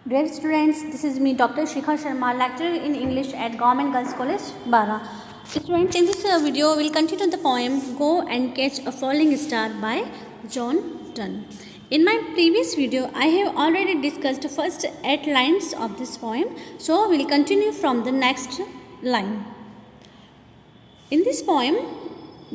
Dear students, this is me, Dr. Shikha Sharma, lecturer in English at Government Girls College, Bara. Students, in this video, we'll continue the poem Go and Catch a Falling Star by John Donne. In my previous video, I have already discussed the first 8 lines of this poem, so we'll continue from the next line. In this poem,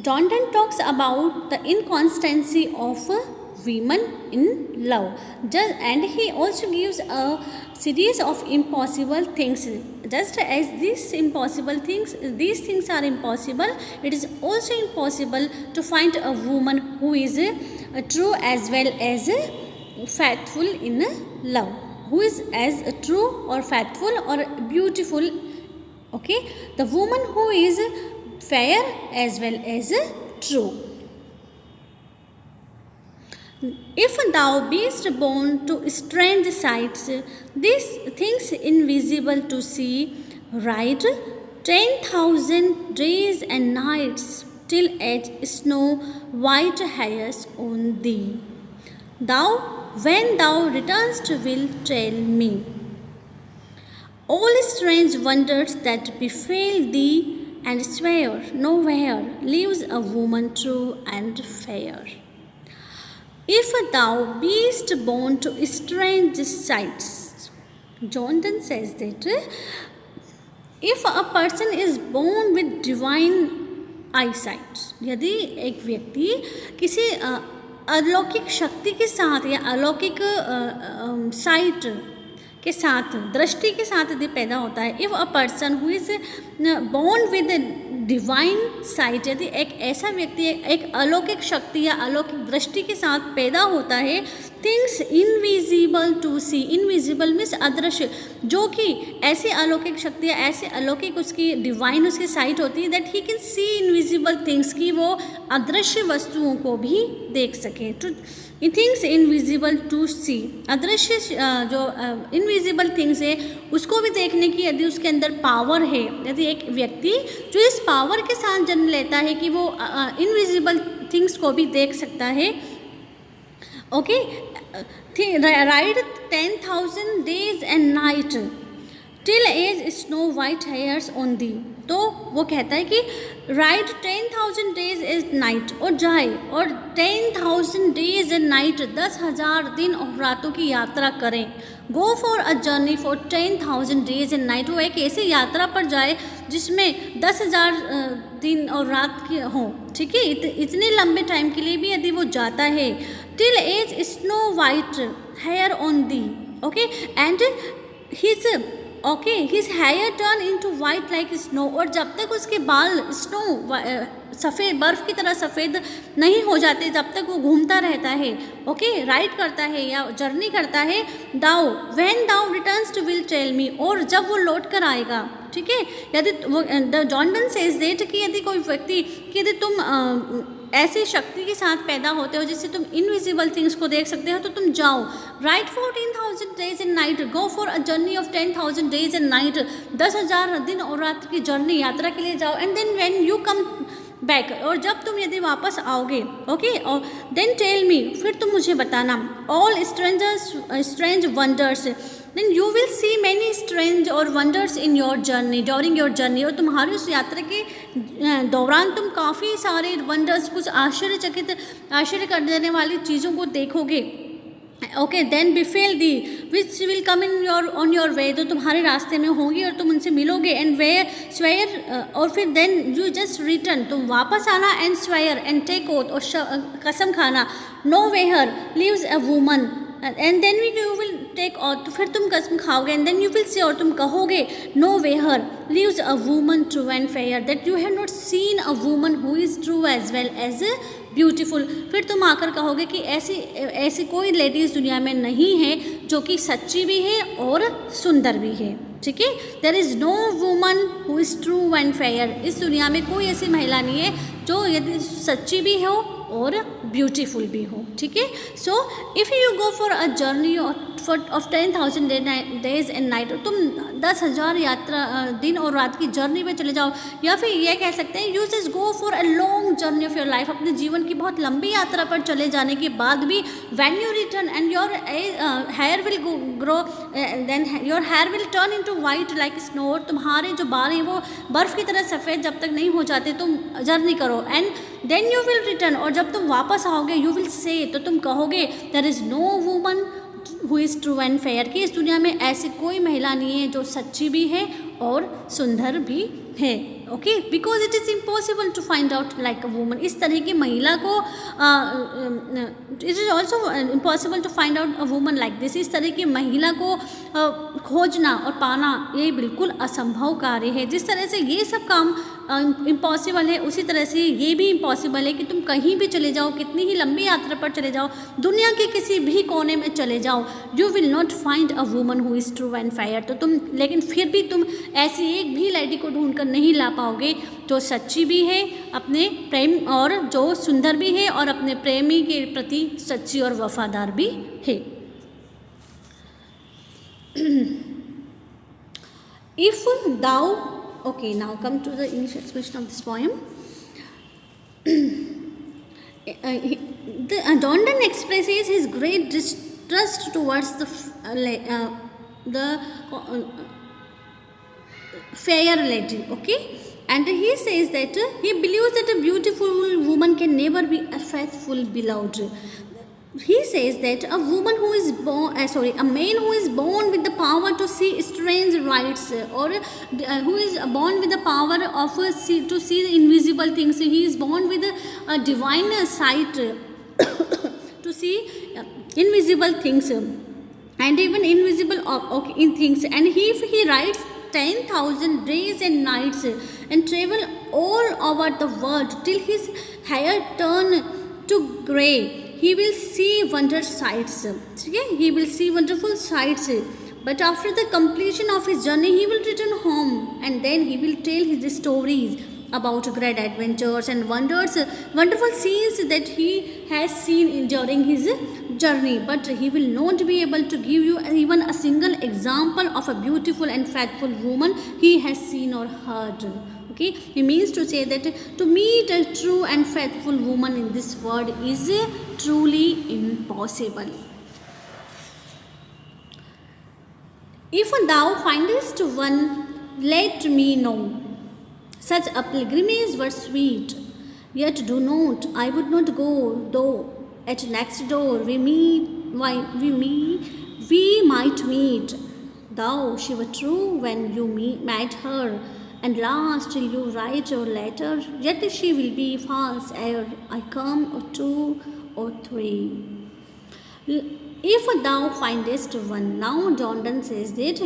John Donne talks about the inconstancy of women in love, and he also gives a series of impossible things. Just as these things are impossible, it is also impossible to find a woman who is true as well as faithful in love, who is as true or faithful or beautiful. Okay, the woman who is fair as well as true. If thou beest born to strange sights, these things invisible to see, ride 10,000 days and nights till age snow white hairs on thee. Thou, when thou returnest, will tell me all strange wonders that befell thee, and swear nowhere lives a woman true and fair. If thou beest born to strange sights, John Donne says that if a person is born with divine eyesight, यदि एक व्यक्ति किसी अलौकिक शक्ति के साथ या अलौकिक साइट के साथ, दृष्टि के साथ यदि पैदा होता है, if a person who is born with divine sight, यदि एक ऐसा व्यक्ति एक अलौकिक शक्ति या अलौकिक दृष्टि के साथ पैदा होता है, things invisible to see, invisible means अदृश्य, जो कि ऐसी अलौकिक शक्ति या ऐसे अलौकिक उसकी डिवाइन उसकी साइट होती है, that he can see invisible things, की वो अदृश्य वस्तुओं को भी देख सके. टू थिंग्स इनविजिबल टू सी, अदृश्य जो इनविजिबल थिंग्स है उसको भी देखने की यदि उसके अंदर पावर है, यदि एक व्यक्ति जो इस पावर के साथ जन्म लेता है कि वो इनविजिबल थिंग्स को भी देख सकता है. Okay, ride 10,000 days and night till age snow white hairs on the. तो वो कहता है कि राइड 10,000 डेज एज नाइट, और जाए और 10,000 डेज एंड नाइट 10,000 दिन और रातों की यात्रा करें. Go for a journey for 10,000 days and night, वो एक ऐसी यात्रा पर जाए जिसमें 10,000 दिन और रात की हो. ठीक है, इतने लंबे टाइम के लिए भी यदि वो जाता है. Till age snow white hair on thee. Okay, and his hair turn into white like snow, और जब तक उसके बाल स्नो सफ़ेद बर्फ़ की तरह सफ़ेद नहीं हो जाते, जब तक वो घूमता रहता है. ओके, राइड करता है या जर्नी करता है. Thou, when thou returns to will tell me, और जब वो लौट कर आएगा. ठीक है, यदि वो जॉन डन सेज दैट कि यदि कोई व्यक्ति, कि यदि तुम ऐसी शक्ति के साथ पैदा होते हो जिससे तुम इनविजिबल थिंग्स को देख सकते हो, तो तुम जाओ. Right 14,000 days and night, go for a journey of 10,000 days and night, 10,000 दिन और रात की जर्नी यात्रा के लिए जाओ. And then when you come back, और जब तुम यदि वापस आओगे, ओके, और देन टेल मी, फिर तुम मुझे बताना, all strange wonders, then you will see many strange और wonders in your journey, during your journey, और तुम्हारी उस यात्रा के दौरान तुम काफ़ी सारे वंडर्स, कुछ आश्चर्य कर देने वाली चीज़ों को देखोगे. Okay, then befall thee which will come in on your way, तो तुम्हारे रास्ते में होंगी और तुम उनसे मिलोगे. एंड वे स्वेयर, और फिर देन यू जस्ट रिटर्न, तुम वापस आना. And swear and take oath, और कसम खाना. Nowhere lives a woman, and then you will take oath, तो फिर तुम कसम खाओगे. And then you will say, और तुम कहोगे, nowhere lives a woman true and fair, that you have not seen a woman who is true as well as beautiful. फिर तुम आकर कहोगे कि ऐसी कोई लेडीज़ दुनिया में नहीं है जो कि सच्ची भी है और सुंदर भी है. ठीक है, there is no woman who is true and fair, इस दुनिया में कोई ऐसी महिला नहीं है जो यदि सच्ची भी हो और ब्यूटीफुल भी हो. ठीक है, so if you go for a journey of 10,000 days and night, तुम 10,000 यात्रा दिन और रात की जर्नी पे चले जाओ, या फिर ये कह सकते हैं you just go for a long journey of your life, अपने जीवन की बहुत लंबी यात्रा पर चले जाने के बाद भी when you return and your hair will grow, then your hair will turn into white like snow, तुम्हारे जो बाल हैं वो बर्फ़ की तरह सफ़ेद जब तक नहीं हो जाते तुम जर्नी करो, and then you will return, और जब तुम वापस आओगे यू विल से, तो तुम कहोगे there is no woman who is true and fair, कि इस दुनिया में ऐसी कोई महिला नहीं है जो सच्ची भी है और सुंदर भी है। Okay, because it is impossible to find out like a woman, इस तरह की महिला को it is also impossible to find out a woman like this, इस तरह की महिला को खोजना और पाना ये बिल्कुल असंभव कार्य है। जिस तरह से ये सब काम इम्पॉसिबल है, उसी तरह से ये भी इम्पॉसिबल है कि तुम कहीं भी चले जाओ, कितनी ही लंबी यात्रा पर चले जाओ, दुनिया के किसी भी कोने में चले जाओ, you will not find a woman who is true and fair, तो तुम लेकिन फिर भी तुम ऐसी एक भी लेडी को ढूंढ कर नहीं ला पाओगे जो सच्ची भी है अपने प्रेम, और जो सुंदर भी है और अपने प्रेमी के प्रति सच्ची और वफादार भी है। If thou, okay, now come to the English expression of this poem. Dondan expresses his great distrust towards the fair lady, okay, and he says that he believes that a beautiful woman can never be a faithful beloved. He says that a woman who is born, a man who is born with the power to see strange rights, or who is born with the power of to see the invisible things, he is born with a divine sight to see invisible things and even invisible in things, and if he writes 10,000 days and nights and travel all over the world till his hair turn to grey, he will see wonder sights, okay? He will see wonderful sights, but after the completion of his journey he will return home, and then he will tell his stories about great adventures and wonderful scenes that he has seen during his journey, but he will not be able to give you even a single example of a beautiful and faithful woman he has seen or heard. Okay, he means to say that to meet a true and faithful woman in this world is truly impossible. If thou findest one, let me know. Such a pilgrimage were sweet, yet do not, I would not go, though at next door we might meet. Thou, she were true when you met her, and last till you write your letter, yet she will be false ere I come, or two or three. If thou findest one, now Dondan says that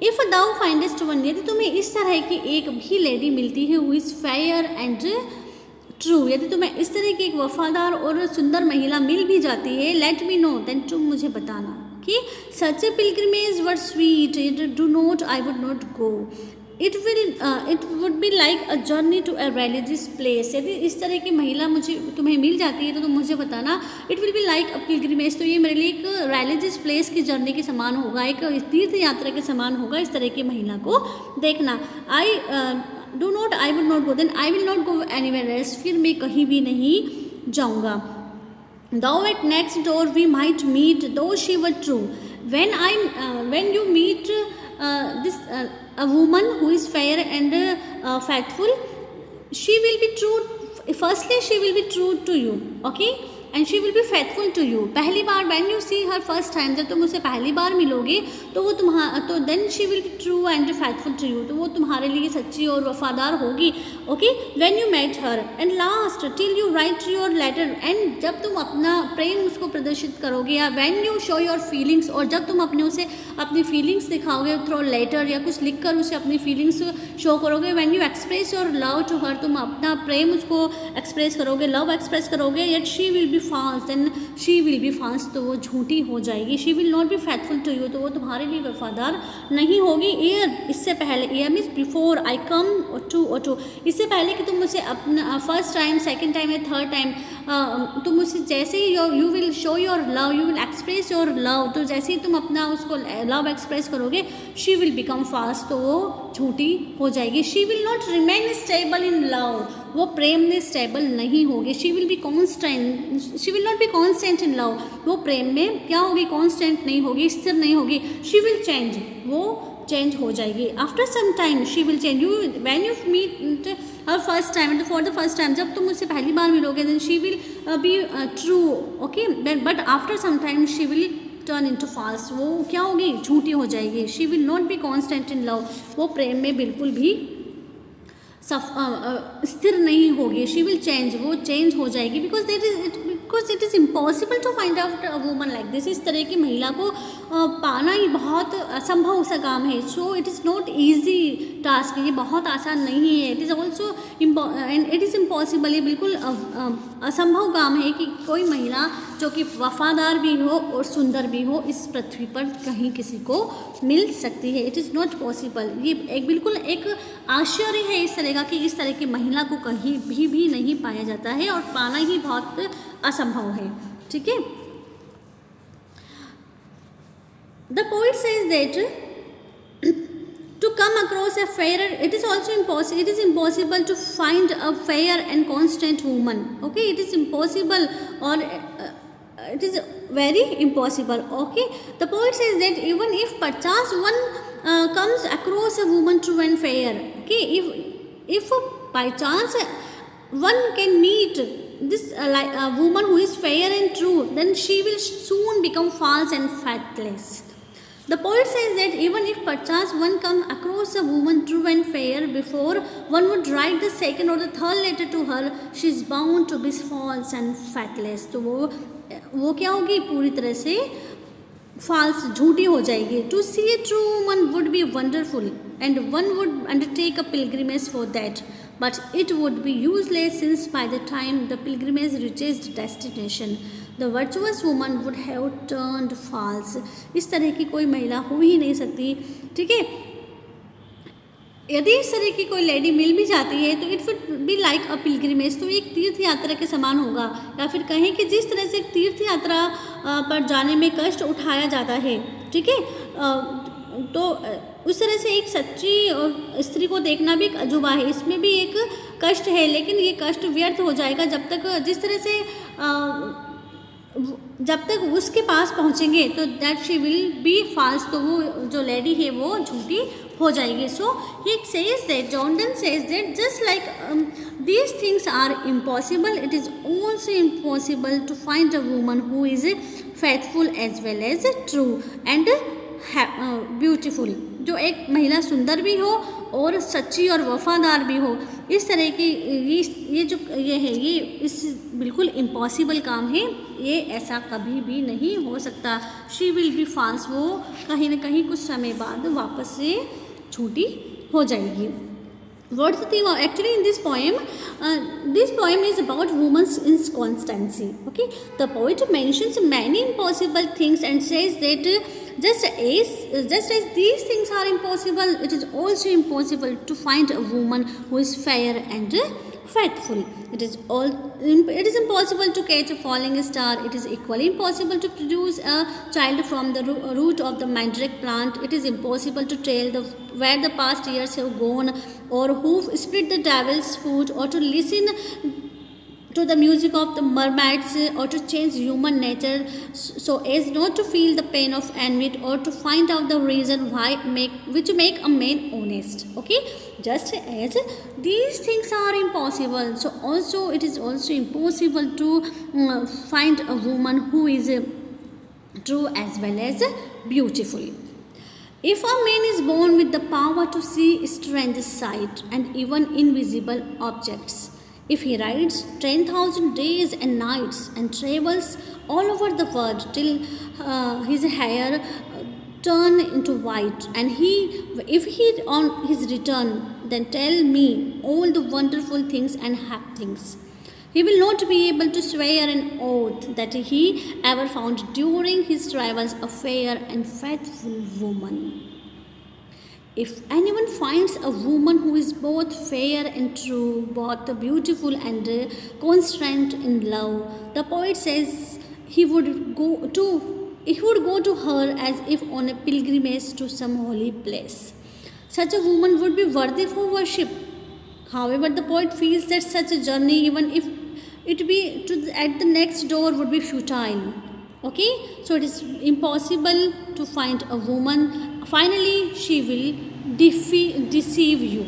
if thou findest one, यदि तुम्हें इस तरह की एक भी lady मिलती है, who is fair and true, यदि तुम्हें इस तरह की एक वफादार और सुंदर महिला मिल भी जाती है, let me know, then तुम मुझे बताना कि such a pilgrimage were sweet, do not, I would not go. It would be like a journey to a religious place. यदि इस तरह की महिला मुझे तुम्हें मिल जाती है तो तुम मुझे बताना. It will be like a pilgrimage, तो ये मेरे लिए एक religious place की जर्नी के समान होगा, एक तीर्थ यात्रा के समान होगा इस तरह की महिला को देखना. I would not go, then I will not go anywhere else, फिर मैं कहीं भी नहीं जाऊँगा. Though at next door we might meet, though she were true. When you meet a woman who is fair and faithful, she will be true. Firstly, she will be true to you, okay, and she will be faithful to you. पहली बार when you see her first time, जब तुम उससे पहली बार मिलोगे तो वो तो then she will be true and faithful to you, तो वो तुम्हारे लिए सच्ची और वफादार होगी, okay. When you met her and last till you write your letter, and जब तुम अपना प्रेम उसको प्रदर्शित करोगे, या when you show your feelings, और जब तुम अपने उसे अपनी फीलिंग्स दिखाओगे थ्रू लेटर या कुछ लिख कर उसे अपनी फीलिंग्स शो करोगे. when you express your love to her, तुम अपना प्रेम उसको एक्सप्रेस करोगे, लव एक्सप्रेस करोगे, yet she will be false, then she will be false, तो वो झूठी हो जाएगी. She will not be faithful to you, तो वो तुम्हारे लिए वफादार नहीं होगी. ईयर, इससे पहले, ere means before I come to, इससे पहले कि तुम मुझसे अपना फर्स्ट टाइम, सेकेंड टाइम या थर्ड टाइम तुम मुझसे जैसे ही you will show your love, you will express your love, तो जैसे ही तुम अपना उसको लव एक्सप्रेस करोगे, शी विल बिकम फास्ट, तो वो झूठी हो जाएगी. She will not remain stable in love, वो प्रेम में स्टेबल नहीं होगी. She will B constant, she will not be constant in love, वो प्रेम में क्या होगी, कॉन्स्टेंट नहीं होगी, स्थिर नहीं होगी. शी विल चेंज, वो चेंज हो जाएगी. After some time she will change. You when you meet her first time, for the first time, जब तुम मुझसे पहली बार मिलोगे, then she will be true, okay, but after some time she will turn into false, वो क्या होगी, झूठी हो जाएगी. She will not be constant in love, वो प्रेम में बिल्कुल भी स्थिर नहीं होगी. शी विल चेंज, वो चेंज हो जाएगी. Because it is impossible to find out a woman like this. इस तरह की महिला को पाना ही बहुत असंभव सा काम है. So it is not easy task, ये बहुत आसान नहीं है. It is also and it is impossible, ये बिल्कुल असंभव काम है कि कोई महिला जो कि वफादार भी हो और सुंदर भी हो इस पृथ्वी पर कहीं किसी को मिल सकती है. It is not possible. ये एक बिल्कुल एक आश्चर्य है इस तरह का कि इस तरह की महिला को कहीं भी नहीं पाया जाता है और पाना ही बहुत असंभव है. ठीक है. The poet says that to come across a fairer, it is also impossible, it is impossible to find a fair and constant woman. Okay, it is impossible, or it is very impossible. Okay, the poet says that even if perchance one comes across a woman true and fair, okay, if by chance one can meet this like a woman who is fair and true, then she will soon become false and faithless. The poet says that even if perchance one come across a woman true and fair, before one would write the second or the third letter to her, she is bound to be false and faithless. तो वो क्या होगी, पूरी तरह से false, झूठी हो जाएगी. To see a true woman would be wonderful, and one would undertake a pilgrimage for that. But it would be useless, since by the time the pilgrimage reaches destination, the virtuous woman would have turned false. इस तरह की कोई महिला हो ही नहीं सकती. ठीक है. यदि इस तरह की कोई लेडी मिल भी जाती है तो it would be like a pilgrimage, तो एक तीर्थ यात्रा के समान होगा. या फिर कहें कि जिस तरह से एक तीर्थ यात्रा पर जाने में कष्ट उठाया जाता है, ठीक है, तो उस तरह से एक सच्ची स्त्री को देखना भी एक अजूबा है. इसमें भी एक कष्ट है, लेकिन ये कष्ट व्यर्थ हो जाएगा जब तक, जिस तरह से जब तक उसके पास पहुंचेंगे, तो that she will be false, तो वो जो लेडी है वो झूठी हो जाएगी. So he says that, John Donne says that just like these things are impossible, it is also impossible to find a woman who is faithful as well as true and beautiful. जो एक महिला सुंदर भी हो और सच्ची और वफादार भी हो, इस तरह की ये जो ये है, ये इस बिल्कुल इम्पॉसिबल काम है. ये ऐसा कभी भी नहीं हो सकता. शी विल बी फॉल्स, वो कहीं ना कहीं कुछ समय बाद वापस से झूठी हो जाएगी. What's the theme? Actually, in this poem is about woman's inconstancy. Okay, the poet mentions many impossible things and says that just as these things are impossible, it is also impossible to find a woman who is fair and faithful. It is impossible to catch a falling star. It is equally impossible to produce a child from the root of the mandrake plant. It is impossible to tell where the past years have gone, or who split the devil's foot, or to listen to the music of the mermaids, or to change human nature so as not to feel the pain of envy, or to find out the reason which make a man honest. Okay, just as these things are impossible, so also it is also impossible to find a woman who is true as well as beautiful. If a man is born with the power to see strange sight and even invisible objects, if he rides 10,000 days and nights and travels all over the world till his hair turn into white, and if he on his return, then tell me all the wonderful things and happy things. He will not be able to swear an oath that he ever found during his travels a fair and faithful woman. If anyone finds a woman who is both fair and true, both beautiful and constant in love, the poet says he would go to her as if on a pilgrimage to some holy place. Such a woman would be worthy for worship. However, the poet feels that such a journey, even if it be at the next door, would be futile. Okay, so it is impossible to find a woman. Finally, she will deceive you.